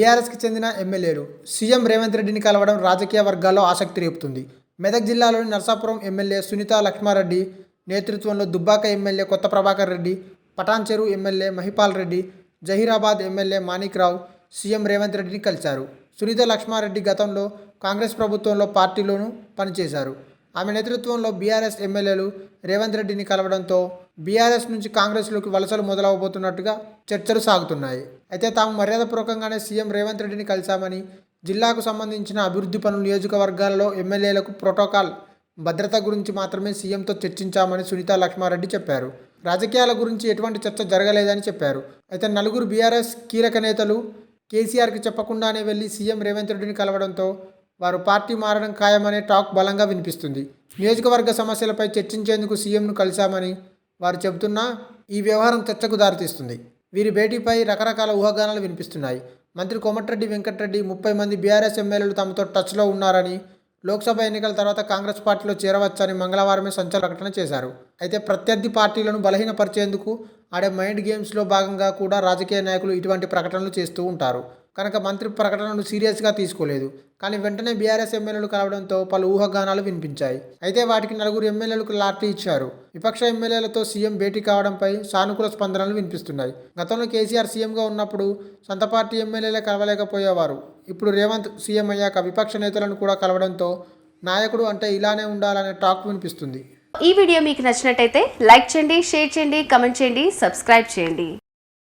బీఆర్ఎస్కి చెందిన ఎమ్మెల్యేలు సీఎం రేవంత్ రెడ్డిని కలవడం రాజకీయ వర్గాల్లో ఆసక్తి రేపుతుంది. మెదక్ జిల్లాలోని నర్సాపురం ఎమ్మెల్యే సునీత లక్ష్మారెడ్డి నేతృత్వంలో దుబ్బాక ఎమ్మెల్యే కొత్త Prabhakar Reddy, Patancheru MLA Mahipal Reddy, Zaheerabad MLA Manikrao CM Revanth రెడ్డిని కలిశారు. సునీత లక్ష్మారెడ్డి గతంలో కాంగ్రెస్ ప్రభుత్వంలో పార్టీలోనూ పనిచేశారు. ఆమె నేతృత్వంలో బీఆర్ఎస్ ఎమ్మెల్యేలు రేవంత్ రెడ్డిని కలవడంతో బీఆర్ఎస్ నుంచి కాంగ్రెస్లోకి వలసలు మొదలవబోతున్నట్టుగా చర్చలు సాగుతున్నాయి. అయితే తాము మర్యాదపూర్వకంగానే సీఎం రేవంత్ రెడ్డిని కలిశామని, జిల్లాకు సంబంధించిన అభివృద్ధి పనులు, నియోజకవర్గాలలో ఎమ్మెల్యేలకు ప్రోటోకాల్, భద్రత గురించి మాత్రమే సీఎంతో చర్చించామని సునీత లక్ష్మారెడ్డి చెప్పారు. రాజకీయాల గురించి ఎటువంటి చర్చ జరగలేదని చెప్పారు. అయితే నలుగురు బీఆర్ఎస్ కీలక నేతలు కేసీఆర్కి చెప్పకుండానే వెళ్లి సీఎం రేవంత్ రెడ్డిని కలవడంతో వారు పార్టీ మారడం ఖాయమనే టాక్ బలంగా వినిపిస్తుంది. నియోజకవర్గ సమస్యలపై చర్చించేందుకు సీఎంను కలిశామని వారు చెబుతున్నా ఈ వ్యవహారం చర్చకు దారితీస్తుంది. వీరి భేటీపై రకరకాల ఊహాగానాలు వినిపిస్తున్నాయి. మంత్రి కోమటిరెడ్డి వెంకటరెడ్డి 30 మంది బీఆర్ఎస్ ఎమ్మెల్యేలు తమతో టచ్లో ఉన్నారని, లోక్సభ ఎన్నికల తర్వాత కాంగ్రెస్ పార్టీలో చేరవచ్చని మంగళవారమే సంచలన ప్రకటన చేశారు. అయితే ప్రత్యర్థి పార్టీలను బలహీనపరిచేందుకు ఆడే మైండ్ గేమ్స్లో భాగంగా కూడా రాజకీయ నాయకులు ఇటువంటి ప్రకటనలు చేస్తూ ఉంటారు. కనుక మంత్రి ప్రకటనను సీరియస్గా తీసుకోలేదు. కానీ వెంటనే బీఆర్ఎస్ ఎమ్మెల్యేలు కలవడంతో పలు ఊహాగానాలు వినిపించాయి. అయితే వాటికి నలుగురు ఎమ్మెల్యేలకు లాటరీ ఇచ్చారు. విపక్ష ఎమ్మెల్యేలతో సీఎం భేటీ కావడంపై సానుకూల స్పందనలు వినిపిస్తున్నాయి. గతంలో కేసీఆర్ సీఎంగా ఉన్నప్పుడు సొంత పార్టీ ఎమ్మెల్యేలే కలవలేకపోయేవారు. ఇప్పుడు రేవంత్ సీఎం అయ్యాక విపక్ష నేతలను కూడా కలవడంతో నాయకుడు అంటే ఇలానే ఉండాలనే టాక్ వినిపిస్తుంది. ఈ వీడియో మీకు నచ్చినట్టయితే లైక్ చేయండి, షేర్ చేయండి, కమెంట్ చేయండి, సబ్స్క్రైబ్ చేయండి.